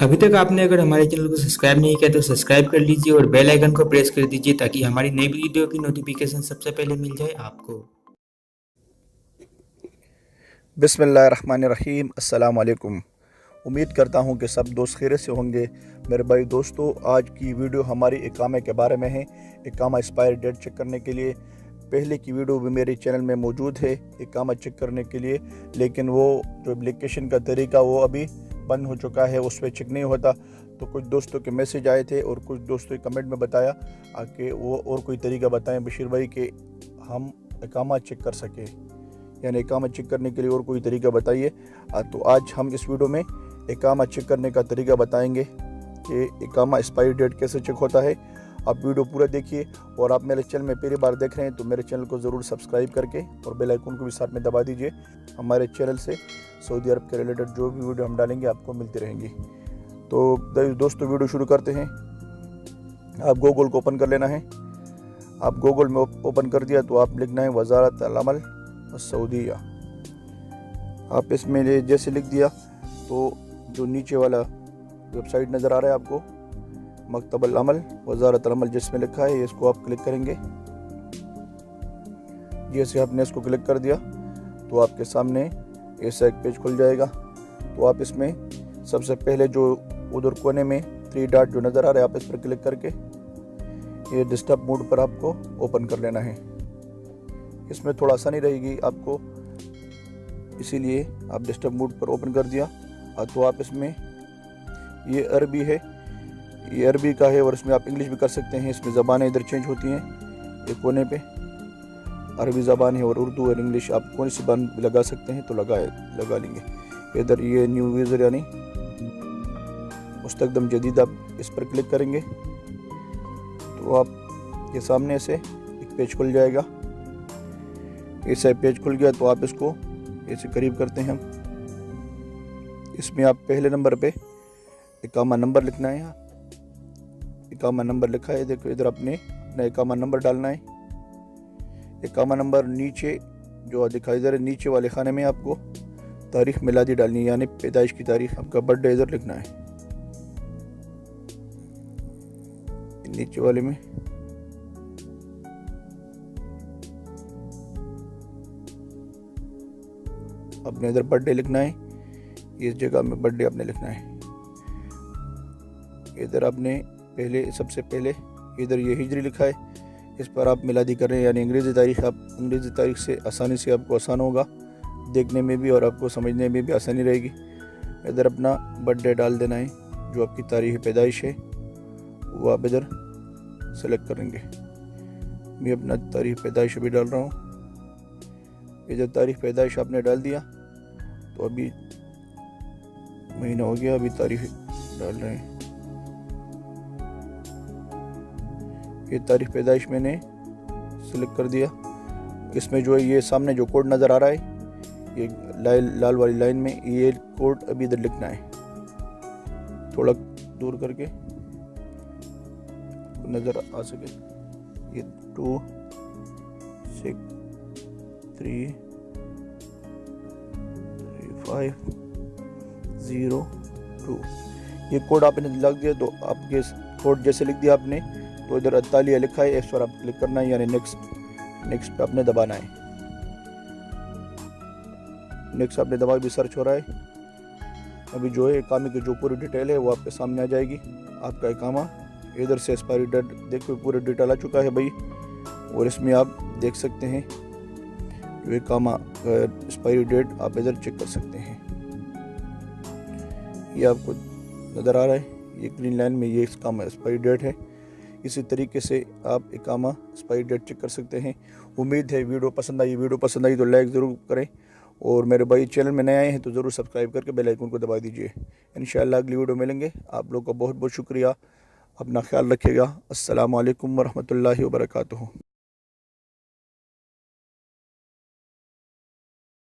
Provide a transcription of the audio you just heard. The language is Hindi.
अभी तक आपने अगर हमारे चैनल को सब्सक्राइब नहीं किया तो सब्सक्राइब कर लीजिए और बेल आइकन को प्रेस कर दीजिए ताकि हमारी नई वीडियो की नोटिफिकेशन सबसे पहले मिल जाए आपको। बिस्मिल्लाहिर्रहमानिर्रहीम। अस्सलाम वालेकुम। उम्मीद करता हूँ कि सब दोस्त खैरियत से होंगे। मेरे भाई दोस्तों, आज की वीडियो हमारी इकामे के बारे में है। इकामा एक्सपायर डेट चेक करने के लिए पहले की वीडियो भी मेरे चैनल में मौजूद है इकामा चेक करने के लिए, लेकिन वो जो एप्लीकेशन का तरीका वो अभी बंद हो चुका है, उस पर चेक नहीं होता। तो कुछ दोस्तों के मैसेज आए थे और कुछ दोस्तों के कमेंट में बताया कि वो और कोई तरीका बताएं बशीर भाई कि हम इकामा चेक कर सकें, यानी इकामा चेक करने के लिए और कोई तरीका बताइए। तो आज हम इस वीडियो में इकामा चेक करने का तरीका बताएंगे कि इकामा एक्सपायरी डेट कैसे चेक होता है। आप वीडियो पूरा देखिए और आप मेरे चैनल में पहली बार देख रहे हैं तो मेरे चैनल को ज़रूर सब्सक्राइब करके और बेल आइकन को भी साथ में दबा दीजिए। हमारे चैनल से सऊदी अरब के रिलेटेड जो भी वीडियो हम डालेंगे आपको मिलती रहेंगी। तो दोस्तों, वीडियो शुरू करते हैं। आप गूगल को ओपन कर लेना है। आप गूगल में ओपन कर दिया तो आप लिखना है वज़ारत अल अमल सऊदीया। आप इसमें जैसे लिख दिया तो जो नीचे वाला वेबसाइट नज़र आ रहा है आपको, मकतब अल अमल वज़ारत अल अमल जिसमें लिखा है, इसको आप क्लिक करेंगे। जैसे आपने इसको क्लिक कर दिया तो आपके सामने ऐसा एक पेज खुल जाएगा। तो आप इसमें सबसे पहले जो उधर कोने में 3 डॉट जो नज़र आ रहा है, आप इस पर क्लिक करके ये डिस्टर्ब मोड पर आपको ओपन कर लेना है। इसमें थोड़ा आसानी रहेगी आपको, इसीलिए आप डिस्टर्ब मोड पर ओपन कर दिया। तो आप इसमें ये अरबी है, ये अरबी का है और इसमें आप इंग्लिश भी कर सकते हैं। इसमें ज़बानें इधर चेंज होती हैं। एक कोने पे अरबी ज़बान है और उर्दू और इंग्लिश आप कौन सी ज़बान लगा सकते हैं तो लगा लेंगे। इधर ये न्यू यूज़र यानी मुस्तकदम जदीद, आप इस पर क्लिक करेंगे तो आप के सामने से एक पेज खुल जाएगा। ऐसा पेज खुल गया तो आप इसको ऐसे करीब करते हैं हम। इसमें आप पहले नंबर पे इकामा नंबर लिखना है। इकामा नंबर लिखा है, देखो इधर आपने अपना इकामा नंबर डालना है। इकामा नंबर नीचे जो दिखाई दे रहा है, नीचे वाले खाने में आपको तारीख मिलादी डालनी है, यानी पैदाइश की तारीख, आपका बर्थडे इधर लिखना है नीचे वाले में। अपने इधर बर्थडे लिखना है, इस जगह में बर्थडे आपने लिखना है। इधर आपने सबसे पहले इधर ये हिजरी लिखा है, इस पर आप मिलादी कर रहे हैं, यानी अंग्रेज़ी तारीख। आप अंग्रेज़ी तारीख से आसानी से आपको आसान होगा देखने में भी और आपको समझने में भी आसानी रहेगी। इधर अपना बर्थडे डाल देना है, जो आपकी तारीख पैदाइश है वो आप इधर सेलेक्ट करेंगे। मैं अपना तारीख पैदाइश अभी डाल रहा हूँ। इधर तारीख पैदाइश आपने डाल दिया तो अभी महीना हो गया, अभी तारीख डाल रहे हैं। ये तारीख पैदाइश मैंने सेलेक्ट कर दिया। इसमें जो है ये सामने जो कोड नज़र आ रहा है, ये लाल वाली लाइन में, ये कोड अभी इधर लिखना है, थोड़ा दूर करके नज़र आ सके। ये 2 6 3 5 0 2 ये कोड आपने लग दिया। तो आपके कोड जैसे लिख दिया आपने तो इधर अतालिया लिखा है, इस पर आप क्लिक करना है, यानी नेक्स्ट पे आपने दबाना है। नेक्स्ट आपने दबा भी सर्च हो रहा है। अभी जो है इकामे की जो पूरी डिटेल है वो आपके सामने आ जाएगी। आपका इकामा इधर से एक्सपायरी डेट देखो पूरी डिटेल आ चुका है भाई, और इसमें आप देख सकते हैं जो इकामा एक्सपायरी डेट आप इधर चेक कर सकते हैं। ये आपको नज़र आ रहा है, ये ग्रीन लाइन में ये इकामा एक्सपायरी डेट है। इसी तरीके से आप इकामा एक्सपायरी डेट चेक कर सकते हैं। उम्मीद है वीडियो पसंद आई तो लाइक ज़रूर करें, और मेरे भाई चैनल में नए आए हैं तो ज़रूर सब्सक्राइब करके बेल आइकन को दबा दीजिए। इंशाअल्लाह अगली वीडियो मिलेंगे। आप लोग का बहुत बहुत शुक्रिया। अपना ख्याल रखिएगा। अस्सलामु अलैकुम वरहमतुल्लाहि वबरकातुहू।